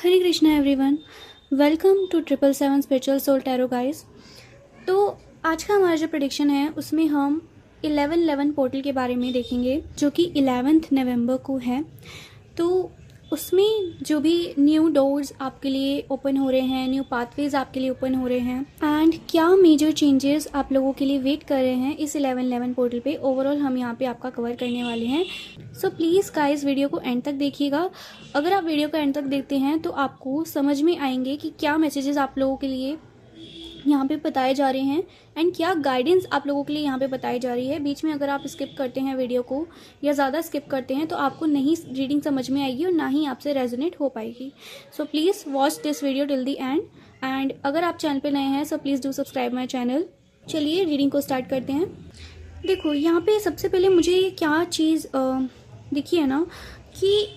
Hare Krishna everyone, welcome to 777 spiritual soul tarot guys. तो आज का हमारा जो प्रेडिक्शन है उसमें हम 11/11 पोर्टल के बारे में देखेंगे जो कि 11 नवंबर को है। तो उसमें जो भी न्यू डोर्स आपके लिए ओपन हो रहे हैं, न्यू पाथवेज आपके लिए ओपन हो रहे हैं एंड क्या मेजर चेंजेस आप लोगों के लिए वेट कर रहे हैं इस 11/11 पोर्टल पे, ओवरऑल हम यहाँ पे आपका कवर करने वाले हैं। सो प्लीज़ गाइस वीडियो को एंड तक देखिएगा। अगर आप वीडियो को एंड तक देखते हैं तो आपको समझ में आएंगे कि क्या मैसेजेस आप लोगों के लिए यहाँ पे बताए जा रहे हैं एंड क्या गाइडेंस आप लोगों के लिए यहाँ पे बताई जा रही है। बीच में अगर आप स्किप करते हैं वीडियो को या ज़्यादा स्किप करते हैं तो आपको नहीं रीडिंग समझ में आएगी और ना ही आपसे रेजोनेट हो पाएगी। So please watch this video till the and अगर आप चैनल पे नए हैं so please do subscribe my channel. चलिए रीडिंग को स्टार्ट करते हैं। देखो यहाँ पे सबसे पहले मुझे क्या चीज़ दिखी है ना कि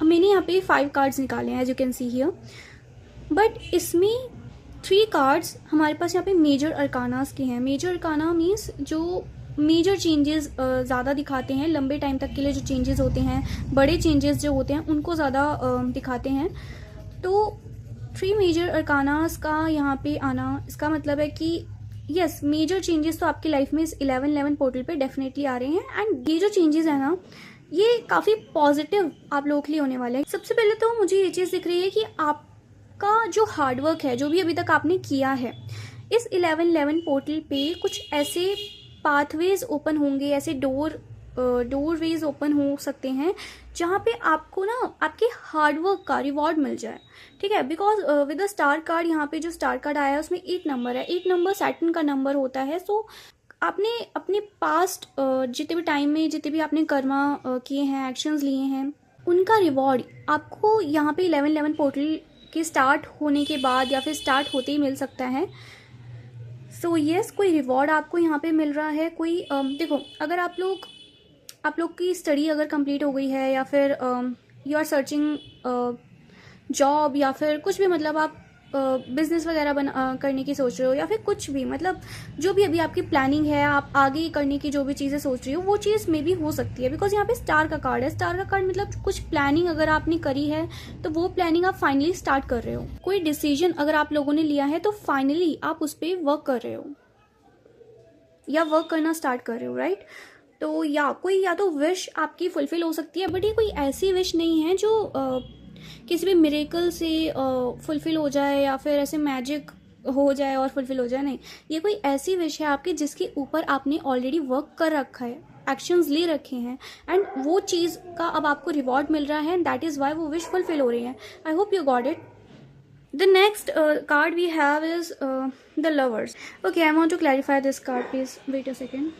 मैंने यहाँ पे 5 कार्ड्स निकाले हैं as you can see here, but इसमें 3 कार्ड्स हमारे पास यहाँ पे मेजर अरकानास के हैं। मेजर अरकाना मीन्स जो मेजर चेंजेस ज़्यादा दिखाते हैं, लंबे टाइम तक के लिए जो चेंजेस होते हैं, बड़े चेंजेस जो होते हैं उनको ज़्यादा दिखाते हैं। तो 3 मेजर अरकानास का यहाँ पे आना इसका मतलब है कि यस मेजर चेंजेस तो आपकी लाइफ में इस 11/11 पोर्टल पे डेफिनेटली आ रहे हैं एंड ये जो चेंजेस है ना ये काफ़ी पॉजिटिव आप लोगों के लिए होने वाले हैं। सबसे पहले तो मुझे ये चीज़ दिख रही है कि आपका जो हार्डवर्क है, जो भी अभी तक आपने किया है, इस 11/11 पोर्टल पे कुछ ऐसे पाथवेज ओपन होंगे, ऐसे डोरवेज ओपन हो सकते हैं जहाँ पे आपको ना आपके हार्डवर्क का रिवॉर्ड मिल जाए। ठीक है, because with the star card, यहाँ पे जो स्टार कार्ड आया है उसमें 8 नंबर है। 8 नंबर सैटर्न का नंबर होता है। सो आपने अपने पास्ट जितने भी टाइम में जितने भी आपने कर्मा किए हैं, एक्शंस लिए हैं, उनका रिवॉर्ड आपको यहाँ पे 11/11 पोर्टल के स्टार्ट होने के बाद या फिर स्टार्ट होते ही मिल सकता है। सो यस कोई रिवॉर्ड आपको यहाँ पे मिल रहा है। कोई देखो, अगर आप लोग की स्टडी अगर कंप्लीट हो गई है या फिर यू आर सर्चिंग जॉब या फिर कुछ भी, मतलब आप बिजनेस वगैरह करने की सोच रहे हो या फिर कुछ भी, मतलब जो भी अभी आपकी प्लानिंग है, आप आगे करने की जो भी चीज़ें सोच रही हो वो चीज़ मे भी हो सकती है। बिकॉज यहाँ पे स्टार का कार्ड है। स्टार का कार्ड मतलब कुछ प्लानिंग अगर आपने करी है तो वो प्लानिंग आप फाइनली स्टार्ट कर रहे हो। कोई डिसीजन अगर आप लोगों ने लिया है तो फाइनली आप उस पर वर्क कर रहे हो या वर्क करना स्टार्ट कर रहे हो, राइट। तो या तो विश आपकी फुलफिल हो सकती है, बट ये कोई ऐसी विश नहीं है जो किसी भी मिरेकल से फुलफिल हो जाए या फिर ऐसे मैजिक हो जाए और फुलफिल हो जाए। नहीं, ये कोई ऐसी विश है आपकी जिसके ऊपर आपने ऑलरेडी वर्क कर रखा है, एक्शंस ले रखे हैं एंड वो चीज़ का अब आपको रिवॉर्ड मिल रहा है एंड दैट इज़ वाई वो विश फुलफिल हो रही है। आई hope you got it. The next card we have is the lovers. Okay, I want to clarify this card, please. Wait a second.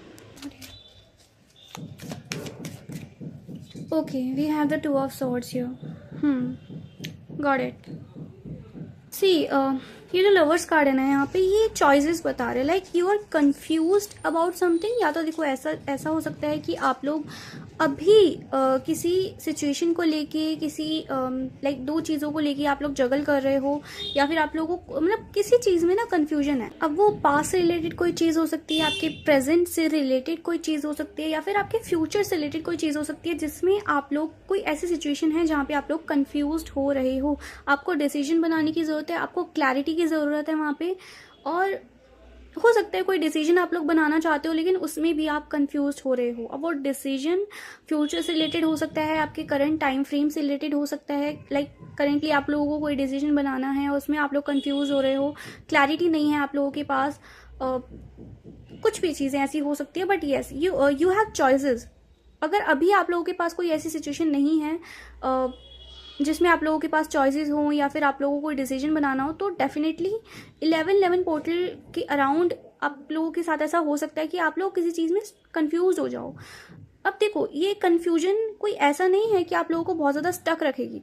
Okay, we have the 2 of swords here. Got it. See, ये जो lovers card है ना, यहाँ पे ये choices बता रहे हैं, like you are confused about something. या तो देखो ऐसा हो सकता है कि आप लोग अभी किसी सिचुएशन को लेके, किसी लाइक 2 चीज़ों को लेके आप लोग जगल कर रहे हो, या फिर आप लोगों को मतलब किसी चीज़ में ना कंफ्यूजन है। अब वो पास्ट से रिलेटेड कोई चीज़ हो सकती है, आपके प्रेजेंट से रिलेटेड कोई चीज़ हो सकती है, या फिर आपके फ्यूचर से रिलेटेड कोई चीज़ हो सकती है जिसमें आप लोग कोई ऐसी सिचुएशन है जहाँ पे आप लोग कंफ्यूज्ड हो रहे हो। आपको डिसीजन बनाने की ज़रूरत है, आपको क्लैरिटी की ज़रूरत है वहाँ पे। और हो सकता है कोई डिसीजन आप लोग बनाना चाहते हो लेकिन उसमें भी आप कंफ्यूज हो रहे हो। अब वो डिसीजन फ्यूचर से रिलेटेड हो सकता है, आपके करंट टाइम फ्रेम से रिलेटेड हो सकता है। लाइक करेंटली आप लोगों को कोई डिसीजन बनाना है और उसमें आप लोग कंफ्यूज हो रहे हो, क्लैरिटी नहीं है आप लोगों के पास। कुछ भी चीज़ें ऐसी हो सकती है, but yes you have choices. अगर अभी आप लोगों के पास कोई ऐसी सिचुएशन नहीं है जिसमें आप लोगों के पास चॉइसेस हों या फिर आप लोगों को कोई डिसीजन बनाना हो, तो डेफिनेटली 11/11 पोर्टल के अराउंड आप लोगों के साथ ऐसा हो सकता है कि आप लोग किसी चीज़ में कंफ्यूज हो जाओ। अब देखो, ये कंफ्यूजन कोई ऐसा नहीं है कि आप लोगों को बहुत ज़्यादा स्टक रखेगी,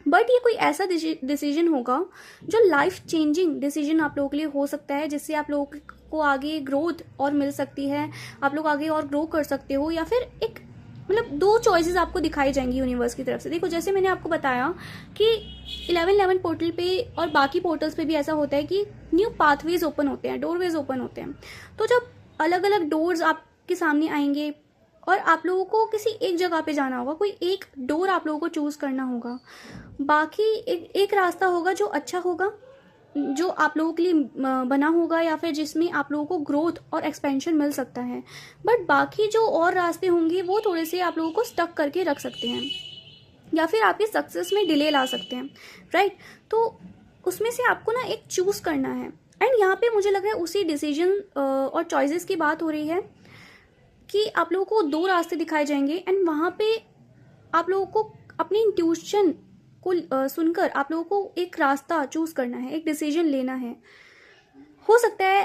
बट ये कोई ऐसा डिसीजन होगा जो लाइफ चेंजिंग डिसीजन आप लोगों के लिए हो सकता है, जिससे आप लोगों को आगे ग्रोथ और मिल सकती है, आप लोग आगे और ग्रो कर सकते हो। या फिर एक मतलब 2 चॉइसेस आपको दिखाई जाएंगी यूनिवर्स की तरफ से। देखो, जैसे मैंने आपको बताया कि 11/11 पोर्टल पे और बाकी पोर्टल्स पे भी ऐसा होता है कि न्यू पाथवेज ओपन होते हैं, डोरवेज ओपन होते हैं। तो जब अलग अलग डोर्स आपके सामने आएंगे और आप लोगों को किसी एक जगह पे जाना होगा, कोई एक डोर आप लोगों को चूज़ करना होगा। बाकी एक रास्ता होगा जो अच्छा होगा, जो आप लोगों के लिए बना होगा, या फिर जिसमें आप लोगों को ग्रोथ और एक्सपेंशन मिल सकता है। बट बाकी जो और रास्ते होंगे वो थोड़े से आप लोगों को स्टक करके रख सकते हैं, या फिर आपकी सक्सेस में डिले ला सकते हैं, राइट। तो उसमें से आपको ना एक चूज़ करना है। एंड यहाँ पे मुझे लग रहा है उसी डिसीजन और चॉइसेस की बात हो रही है कि आप लोगों को 2 रास्ते दिखाए जाएंगे, एंड वहाँ पे आप लोगों को अपनी इंट्यूशन को सुनकर आप लोगों को एक रास्ता चूज़ करना है, एक डिसीजन लेना है। हो सकता है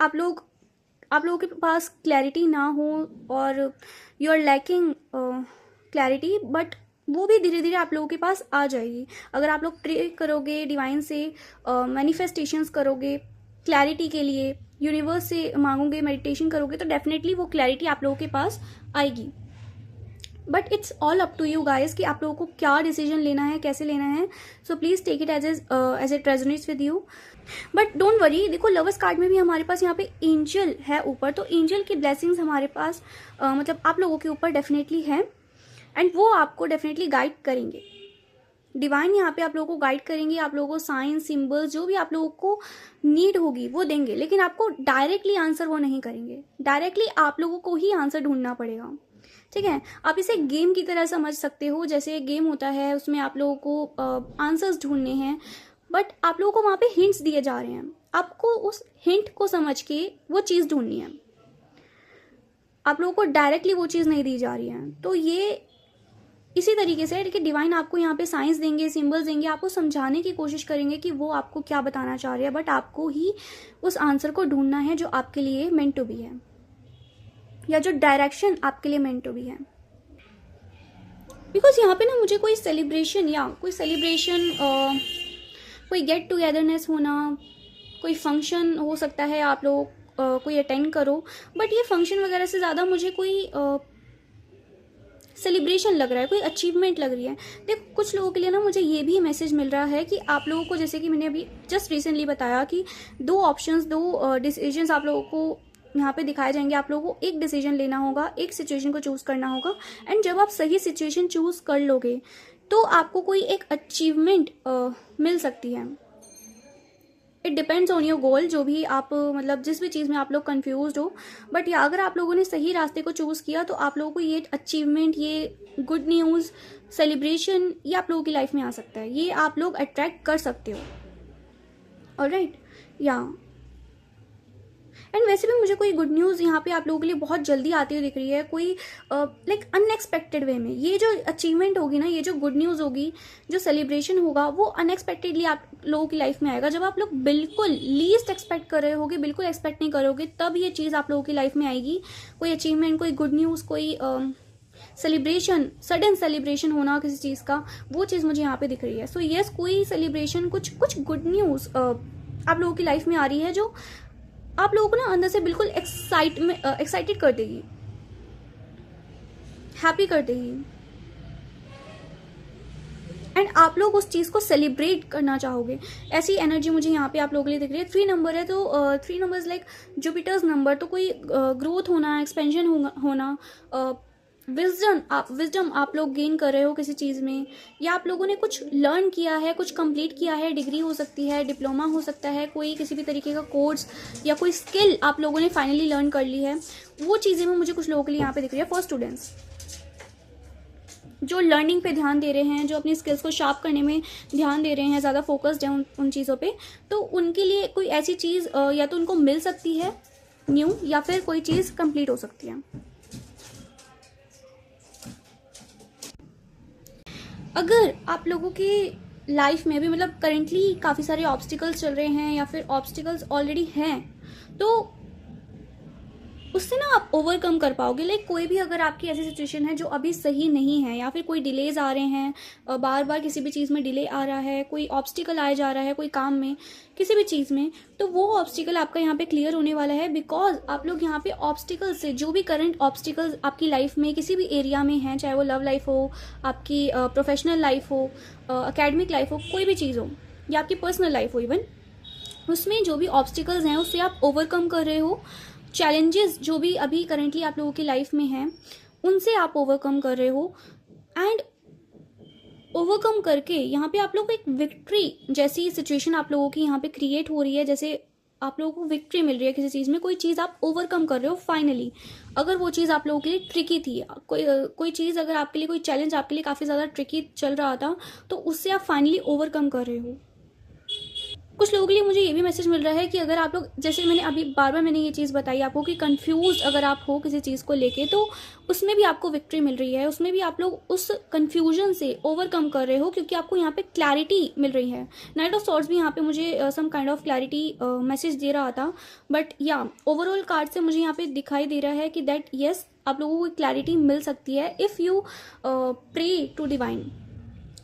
आप लोगों के पास क्लैरिटी ना हो और you are lacking clarity, but वो भी धीरे धीरे आप लोगों के पास आ जाएगी। अगर आप लोग प्रे करोगे डिवाइन से, मैनिफेस्टेशंस करोगे क्लैरिटी के लिए, यूनिवर्स से मांगोगे, मेडिटेशन करोगे, तो डेफिनेटली वो क्लैरिटी आप लोगों के पास आएगी। But it's all up to you guys कि आप लोगों को क्या डिसीजन लेना है, कैसे लेना है। So please take it as it resonates with you. But don't worry, देखो लवर्स कार्ड में भी हमारे पास यहाँ पे एंजल है ऊपर, तो एंजल की ब्लेसिंग्स हमारे पास मतलब आप लोगों के ऊपर डेफिनेटली है, एंड वो आपको डेफिनेटली गाइड करेंगे। डिवाइन यहाँ पे आप लोगों को गाइड करेंगे, आप लोगों को साइन सिंबल्स जो भी आप लोगों को नीड होगी वो देंगे, लेकिन आपको डायरेक्टली आंसर वो नहीं करेंगे। डायरेक्टली आप लोगों को ही आंसर ढूंढना पड़ेगा, ठीक है। आप इसे गेम की तरह समझ सकते हो, जैसे एक गेम होता है उसमें आप लोगों को आंसर्स ढूंढने हैं, बट आप लोगों को वहाँ पे हिंट्स दिए जा रहे हैं, आपको उस हिंट को समझ के वो चीज़ ढूंढनी है। आप लोगों को डायरेक्टली वो चीज़ नहीं दी जा रही है। तो ये इसी तरीके से कि डिवाइन आपको यहाँ पे साइंस देंगे, सिंबल्स देंगे, आपको समझाने की कोशिश करेंगे कि वो आपको क्या बताना चाह रहे हैं, बट आपको ही उस आंसर को ढूंढना है जो आपके लिए मेंट टू बी है, या जो डायरेक्शन आपके लिए मेंट टू बी है। बिकॉज यहाँ पे ना मुझे कोई सेलिब्रेशन कोई गेट टुगेदरनेस होना, कोई फंक्शन हो सकता है, आप लोग कोई अटेंड करो, बट ये फंक्शन वगैरह से ज़्यादा मुझे कोई सेलिब्रेशन लग रहा है, कोई अचीवमेंट लग रही है। देखो कुछ लोगों के लिए ना मुझे ये भी मैसेज मिल रहा है कि आप लोगों को, जैसे कि मैंने अभी जस्ट रिसेंटली बताया कि 2 ऑप्शंस, 2 डिसीजंस आप लोगों को यहाँ पे दिखाए जाएंगे। आप लोगों को एक डिसीजन लेना होगा, एक सिचुएशन को चूज़ करना होगा, एंड जब आप सही सिचुएशन चूज़ कर लोगे तो आपको कोई एक अचीवमेंट मिल सकती है। It depends on your goal, जो भी आप मतलब जिस भी चीज़ में आप लोग कंफ्यूज हो, बट या अगर आप लोगों ने सही रास्ते को चूज़ किया तो आप लोगों को ये अचीवमेंट, ये गुड न्यूज़, सेलिब्रेशन, ये आप लोगों की लाइफ में आ सकता है, ये आप लोग अट्रैक्ट कर सकते हो। ऑलराइट, या एंड वैसे भी मुझे कोई गुड न्यूज़ यहाँ पे आप लोगों के लिए बहुत जल्दी आती हुई दिख रही है, कोई लाइक अनएक्सपेक्टेड वे में। ये जो अचीवमेंट होगी ना, ये जो गुड न्यूज़ होगी, जो सेलिब्रेशन होगा, वो अनएक्सपेक्टेडली आप लोगों की लाइफ में आएगा। जब आप लोग बिल्कुल लीस्ट एक्सपेक्ट कर रहे होगे, बिल्कुल एक्सपेक्ट नहीं करोगे, तब ये चीज़ आप लोगों की लाइफ में आएगी। कोई अचीवमेंट, कोई गुड न्यूज़, कोई सेलिब्रेशन, सडन सेलिब्रेशन होना किसी चीज़ का, वो चीज़ मुझे यहाँ पे दिख रही है। सो यस, कोई सेलिब्रेशन, कुछ गुड न्यूज़ आप लोगों की लाइफ में आ रही है, जो आप लोगों को ना अंदर से बिल्कुल एक्साइटेड कर देगी, हैप्पी कर देगी, एंड आप लोग उस चीज़ को सेलिब्रेट करना चाहोगे। ऐसी एनर्जी मुझे यहाँ पे आप लोगों के लिए दिख रही है। 3 नंबर है, तो 3 नंबर्स लाइक जुपिटर्स नंबर, तो कोई ग्रोथ होना, एक्सपेंशन होना, विजडम आप लोग गेन कर रहे हो किसी चीज़ में, या आप लोगों ने कुछ लर्न किया है, कुछ कंप्लीट किया है, डिग्री हो सकती है, डिप्लोमा हो सकता है, कोई किसी भी तरीके का कोर्स या कोई स्किल आप लोगों ने फाइनली लर्न कर ली है। वो चीज़ें में मुझे कुछ लोगों के लिए यहाँ पे दिख रही है। फॉर स्टूडेंट्स जो लर्निंग पे ध्यान दे रहे हैं, जो अपनी स्किल्स को शार्प करने में ध्यान दे रहे हैं, ज़्यादा फोकस्ड हैं उन चीज़ों पे, तो उनके लिए कोई ऐसी चीज़ या तो उनको मिल सकती है न्यू, या फिर कोई चीज़ कंप्लीट हो सकती है। अगर आप लोगों की लाइफ में भी मतलब करेंटली काफ़ी सारे ऑब्स्टिकल्स चल रहे हैं, या फिर ऑब्स्टिकल्स ऑलरेडी हैं, तो उससे ना आप ओवरकम कर पाओगे। लाइक कोई भी अगर आपकी ऐसी सिचुएशन है जो अभी सही नहीं है, या फिर कोई डिलेज आ रहे हैं, बार बार किसी भी चीज़ में डिले आ रहा है, कोई ऑब्स्टिकल आया जा रहा है, कोई काम में, किसी भी चीज़ में, तो वो ऑब्स्टिकल आपका यहाँ पे क्लियर होने वाला है। बिकॉज आप लोग यहाँ पे ऑब्स्टिकल से, जो भी करंट ऑब्स्टिकल्स आपकी लाइफ में किसी भी एरिया में हैं, चाहे वो लव लाइफ हो, आपकी प्रोफेशनल लाइफ हो, एकेडमिक लाइफ हो, कोई भी चीज़ हो, या आपकी पर्सनल लाइफ हो इवन, उसमें जो भी ऑब्स्टिकल्स हैं उससे आप ओवरकम कर रहे हो। चैलेंजेस जो भी अभी करेंटली आप लोगों की लाइफ में हैं उनसे आप ओवरकम कर रहे हो, एंड ओवरकम करके यहाँ पे आप लोग को एक विक्ट्री जैसी सिचुएशन आप लोगों की यहाँ पे क्रिएट हो रही है, जैसे आप लोगों को विक्ट्री मिल रही है किसी चीज़ में, कोई चीज़ आप ओवरकम कर रहे हो फाइनली। अगर वो चीज़ आप लोगों के लिए ट्रिकी थी, कोई चीज़ अगर आपके लिए, कोई चैलेंज आपके लिए काफ़ी ज़्यादा ट्रिकी चल रहा था, तो उससे आप फाइनली ओवरकम कर रहे हो। कुछ लोगों के लिए मुझे ये भी मैसेज मिल रहा है कि अगर आप लोग, जैसे मैंने अभी बार बार मैंने ये चीज़ बताई आपको कि कंफ्यूज अगर आप हो किसी चीज़ को लेके, तो उसमें भी आपको विक्ट्री मिल रही है, उसमें भी आप लोग उस कंफ्यूजन से ओवरकम कर रहे हो, क्योंकि आपको यहाँ पे क्लैरिटी मिल रही है। नाइट ऑफ सॉर्ड्स भी यहाँ पे मुझे some kind of clarity message दे रहा था, बट या ओवरऑल कार्ड से मुझे यहाँ पे दिखाई दे रहा है कि दैट येस आप लोगों को क्लैरिटी मिल सकती है if you pray to divine.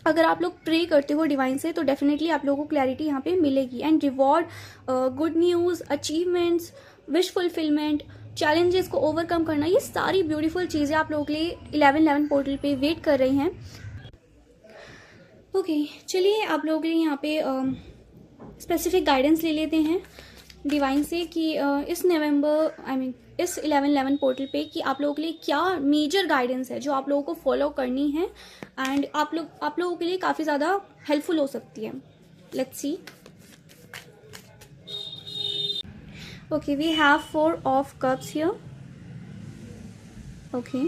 अगर आप लोग प्रे करते हो डिवाइन से तो डेफिनेटली आप लोगों को क्लैरिटी यहाँ पे मिलेगी, and reward, good news, achievements, wish fulfilment, challenges को ओवरकम करना, ये सारी ब्यूटीफुल चीज़ें आप लोगों के लिए 1111 पोर्टल पे वेट कर रही हैं। ओके, चलिए आप लोगों के लिए यहाँ पे स्पेसिफिक गाइडेंस ले लेते हैं डिवाइन से कि इस इस 1111 पोर्टल पे कि आप लोगों के लिए क्या मेजर गाइडेंस है जो आप लोगों को फॉलो करनी है, एंड आप लोगों के लिए काफ़ी ज़्यादा हेल्पफुल हो सकती है। Let's see. Okay, we have 4 of cups here. Okay,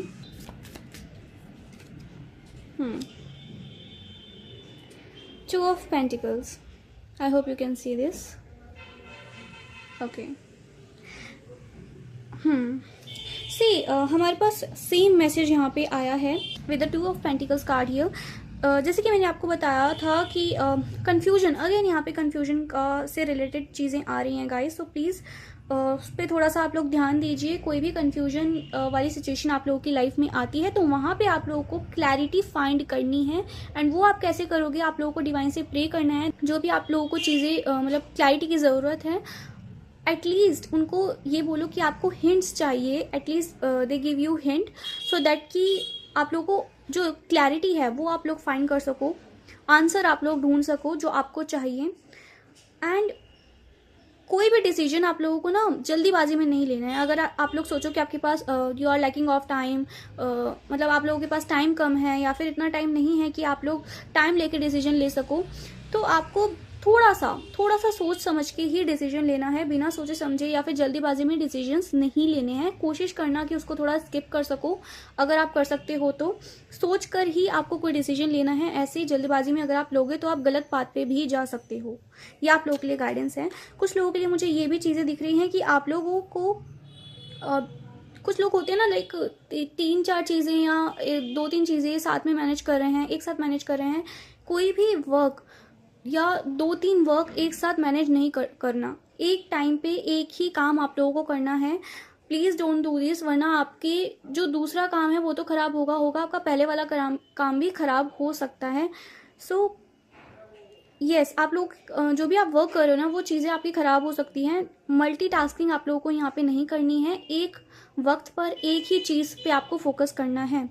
2 of pentacles. I hope you can see this. Okay, see हमारे पास सेम मैसेज यहाँ पे आया है with the 2 of pentacles card here. जैसे कि मैंने आपको बताया था कि कंफ्यूजन, अगेन यहाँ पे कंफ्यूजन का से रिलेटेड चीज़ें आ रही हैं गाइस, तो प्लीज़ उस पर थोड़ा सा आप लोग ध्यान दीजिए। कोई भी कंफ्यूजन वाली सिचुएशन आप लोगों की लाइफ में आती है तो वहाँ पे आप लोगों को क्लैरिटी फाइंड करनी है, एंड वो आप कैसे करोगे, आप लोगों को डिवाइन से प्रे करना है। जो भी आप लोगों को चीज़ें मतलब क्लैरिटी की ज़रूरत है, एटलीस्ट उनको ये बोलो कि आपको हिंट्स चाहिए, at least they give you hint so that कि आप लोगों को जो क्लैरिटी है वो आप लोग फाइंड कर सको, आंसर आप लोग ढूंढ सको जो आपको चाहिए। एंड कोई भी डिसीजन आप लोगों को ना जल्दीबाजी में नहीं लेना है। अगर आप लोग सोचो कि आपके पास you are lacking of time, मतलब आप लोगों के पास टाइम कम है या फिर इतना टाइम नहीं है कि आप लोग टाइम लेके डिसीजन ले सको, तो आपको थोड़ा सा सोच समझ के ही डिसीजन लेना है, बिना सोचे समझे या फिर जल्दीबाजी में डिसीजंस नहीं लेने हैं। कोशिश करना कि उसको थोड़ा स्किप कर सको, अगर आप कर सकते हो तो सोच कर ही आपको कोई डिसीजन लेना है। ऐसे ही जल्दीबाजी में अगर आप लोगे तो आप गलत बात पे भी जा सकते हो। ये आप लोगों के लिए गाइडेंस है। कुछ लोगों के लिए मुझे ये भी चीज़ें दिख रही हैं कि आप लोगों को कुछ लोग होते हैं ना, लाइक 3-4 चीज़ें या 2-3 चीज़ें साथ में मैनेज कर रहे हैं, एक साथ मैनेज कर रहे हैं। कोई भी वर्क या 2-3 वर्क एक साथ मैनेज नहीं करना, एक टाइम पे एक ही काम आप लोगों को करना है। प्लीज़ डोंट डू दिस, वरना आपके जो दूसरा काम है वो तो ख़राब होगा, आपका पहले वाला काम भी ख़राब हो सकता है। सो यस, आप लोग जो भी आप वर्क कर रहे हो ना वो चीज़ें आपकी ख़राब हो सकती हैं। मल्टीटास्किंग आप लोगों को यहाँ पे नहीं करनी है, एक वक्त पर एक ही चीज़ पे आपको फोकस करना है।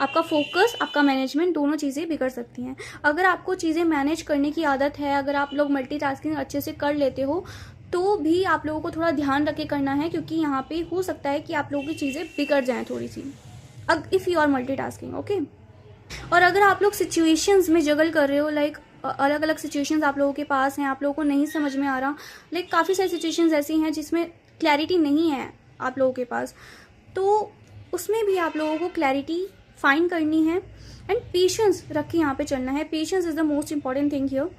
आपका फोकस, आपका मैनेजमेंट, दोनों चीज़ें बिगड़ सकती हैं। अगर आपको चीज़ें मैनेज करने की आदत है, अगर आप लोग मल्टीटास्किंग अच्छे से कर लेते हो, तो भी आप लोगों को थोड़ा ध्यान रख के करना है, क्योंकि यहाँ पे हो सकता है कि आप लोगों की चीज़ें बिगड़ जाएँ थोड़ी सी, if you are multitasking. Okay, और अगर आप लोग सिचुएशंस में जगल कर रहे हो, लाइक अलग अलग सिचुएशंस आप लोगों के पास हैं, आप लोगों को नहीं समझ में आ रहा, लाइक काफ़ी सारी सिचुएशंस ऐसी हैं जिसमें क्लैरिटी नहीं है आप लोगों के पास, तो उसमें भी आप लोगों को क्लैरिटी फाइंड करनी है, एंड पेशेंस रख के यहाँ पे चलना है। Patience is the most important thing here.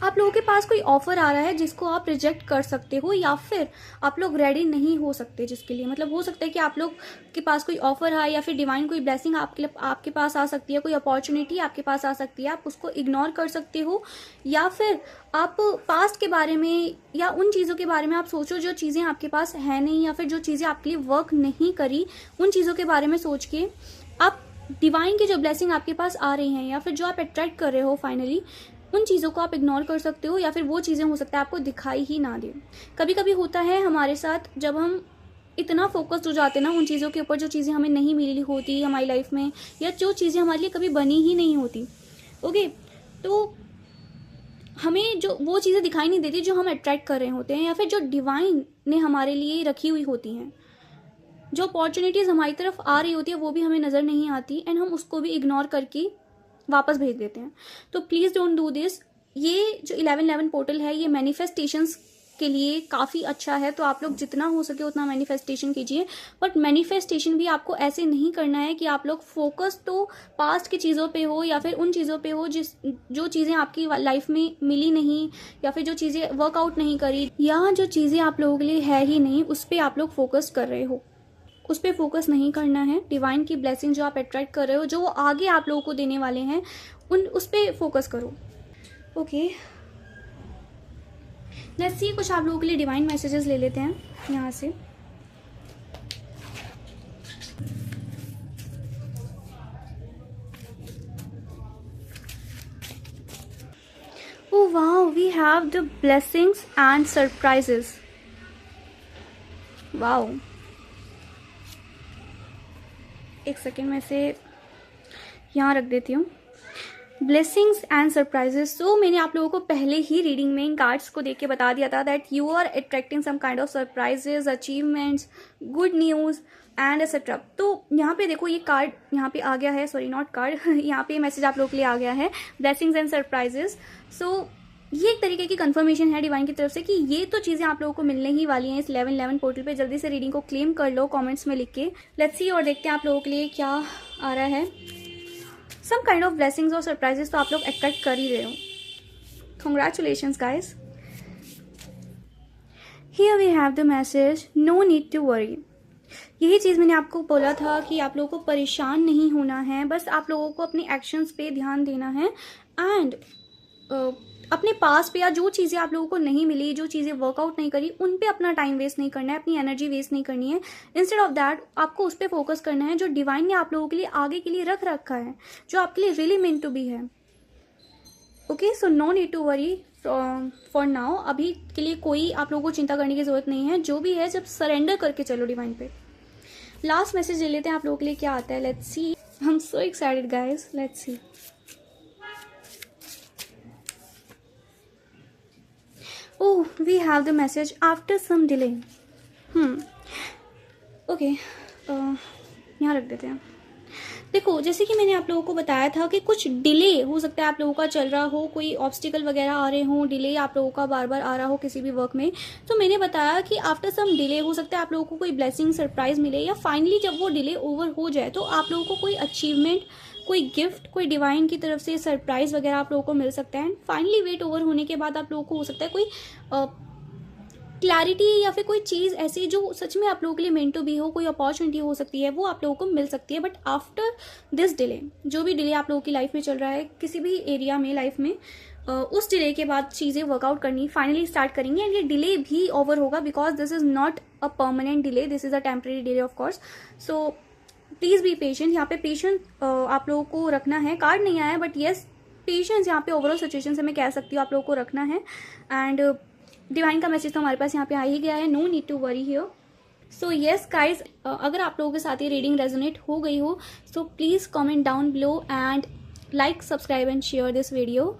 आप लोगों के पास कोई ऑफर आ रहा है जिसको आप रिजेक्ट कर सकते हो, या फिर आप लोग रेडी नहीं हो सकते जिसके लिए, मतलब हो सकता है कि आप लोग के पास कोई ऑफर है या फिर डिवाइन कोई ब्लेसिंग आपके पास आ सकती है, कोई अपॉर्चुनिटी आपके पास आ सकती है, आप उसको इग्नोर कर सकते हो, या फिर आप पास्ट के बारे में या उन चीज़ों के बारे में आप सोचो जो चीज़ें आपके पास है नहीं, या फिर जो चीज़ें आपके लिए वर्क नहीं करी, उन चीज़ों के बारे में सोच के आप डिवाइन की जो ब्लेसिंग आपके पास आ रही हैं या फिर जो आप अट्रैक्ट कर रहे हो फाइनली, उन चीज़ों को आप इग्नोर कर सकते हो, या फिर वो चीज़ें हो सकता है आपको दिखाई ही ना दे। कभी कभी होता है हमारे साथ, जब हम इतना फोकस्ड हो जाते हैं ना उन चीज़ों के ऊपर जो चीज़ें हमें नहीं मिली होती हमारी लाइफ में, या जो चीज़ें हमारे लिए कभी बनी ही नहीं होती। ओके, तो हमें जो वो चीज़ें दिखाई नहीं देती जो हम अट्रैक्ट कर रहे होते हैं, या फिर जो डिवाइन ने हमारे लिए रखी हुई होती हैं। जो अपॉर्चुनिटीज़ हमारी तरफ आ रही होती है वो भी हमें नज़र नहीं आती एंड हम उसको भी इग्नोर करके वापस भेज देते हैं। तो प्लीज़ डोंट डू दिस। ये जो 1111 पोर्टल है ये मैनिफेस्टेशंस के लिए काफ़ी अच्छा है, तो आप लोग जितना हो सके उतना मैनिफेस्टेशन कीजिए। बट मैनिफेस्टेशन भी आपको ऐसे नहीं करना है कि आप लोग फोकस तो पास्ट की चीज़ों पे हो या फिर उन चीज़ों पे हो जो चीज़ें आपकी लाइफ में मिली नहीं, या फिर जो चीज़ें वर्कआउट नहीं करी, या जो चीज़ें आप लोगों के लिए है ही नहीं उस पर आप लोग फोकस कर रहे हो। उस पर फोकस नहीं करना है। डिवाइन की ब्लेसिंग जो आप अट्रैक्ट कर रहे हो, जो वो आगे आप लोगों को देने वाले हैं, उस पर फोकस करो। ओके, लेट्स सी, कुछ आप लोगों के लिए डिवाइन मैसेजेस ले लेते हैं यहाँ से। Oh wow, we have the blessings and surprises. Wow. एक सेकेंड में से यहाँ रख देती हूँ। Blessings and surprises. तो मैंने आप लोगों को पहले ही रीडिंग में इन कार्ड्स को देख के बता दिया था that you are attracting some kind of surprises, achievements, good news and etcetera. तो यहाँ पे देखो ये कार्ड यहाँ पे आ गया है, सॉरी नॉट कार्ड, यहाँ पे मैसेज आप लोगों के लिए आ गया है, ब्लेसिंग्स एंड सरप्राइजेस। सो ये एक तरीके की कंफर्मेशन है डिवाइन की तरफ से कि ये तो चीज़ें आप लोगों को मिलने ही वाली हैं इस 1111 पोर्टल पे। जल्दी से रीडिंग को क्लेम कर लो कमेंट्स में लिख के। लेट्स सी और देखते हैं आप लोगों के लिए क्या आ रहा है। सम काइंड ऑफ ब्लेसिंग्स और सरप्राइजेस तो आप लोग अट्रैक्ट कर ही रहे हो। Congratulations guys. Here we have the message, no need to worry. यही चीज़ मैंने आपको बोला था कि आप लोगों को परेशान नहीं होना है, बस आप लोगों को अपने एक्शंस पे ध्यान देना है एंड अपने पास पे या जो चीज़ें आप लोगों को नहीं मिली, जो चीज़ें वर्कआउट नहीं करी, उन पे अपना टाइम वेस्ट नहीं करना है, अपनी एनर्जी वेस्ट नहीं करनी है। इंस्टेड ऑफ दैट आपको उस पर फोकस करना है जो डिवाइन ने आप लोगों के लिए आगे के लिए रख रखा है, जो आपके लिए रियली मेंट टू बी है। Okay, so no need to worry for now. अभी के लिए कोई आप लोगों को चिंता करने की जरूरत नहीं है। जो भी है जब सरेंडर करके चलो डिवाइन पे। लास्ट मैसेज ले लेते हैं आप लोगों के लिए क्या आता है। Let's C, I am so excited guys, let's see. Oh, we have the message after some delay. Okay, यहाँ रख देते हैं। देखो, जैसे कि मैंने आप लोगों को बताया था कि कुछ डिले हो सकता है आप लोगों का चल रहा हो, कोई ऑब्स्टिकल वगैरह आ रहे हो, डिले आप लोगों का बार बार आ रहा हो किसी भी वर्क में। तो मैंने बताया कि आफ्टर सम डिले हो सकता है आप लोगों को कोई ब्लेसिंग सरप्राइज मिले, या फाइनली जब वो डिले ओवर हो जाए तो आप लोगों को कोई अचीवमेंट, कोई गिफ्ट, कोई डिवाइन की तरफ से सरप्राइज वगैरह आप लोगों को मिल सकता है। फाइनली वेट ओवर होने के बाद आप लोगों को हो सकता है कोई क्लैरिटी या फिर कोई चीज़ ऐसी जो सच में आप लोगों के लिए मेंट टू बी हो, कोई अपॉर्चुनिटी हो सकती है, वो आप लोगों को मिल सकती है। बट आफ्टर दिस डिले, जो भी डिले आप लोगों की लाइफ में चल रहा है किसी भी एरिया में लाइफ में, उस डिले के बाद चीज़ें वर्कआउट करनी फाइनली स्टार्ट करेंगी एंड ये डिले भी ओवर होगा, because this is not a permanent delay, this is a temporary delay of course. So please be patient. यहाँ पे पेशेंस आप लोगों को रखना है। कार्ड नहीं आया बट येस, पेशेंस यहाँ पे ओवरऑल सिचुएशन से मैं कह सकती हूँ आप लोगों को रखना है। एंड डिवाइन का मैसेज तो हमारे पास यहाँ पे आ ही गया है, no need to worry here. So yes guys, अगर आप लोगों के साथ ये रीडिंग रेजोनेट हो गई हो so please comment down below and like, subscribe and share this video.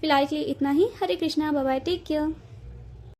फिलहाल के लिए इतना ही। Hare Krishna, bye bye, take care.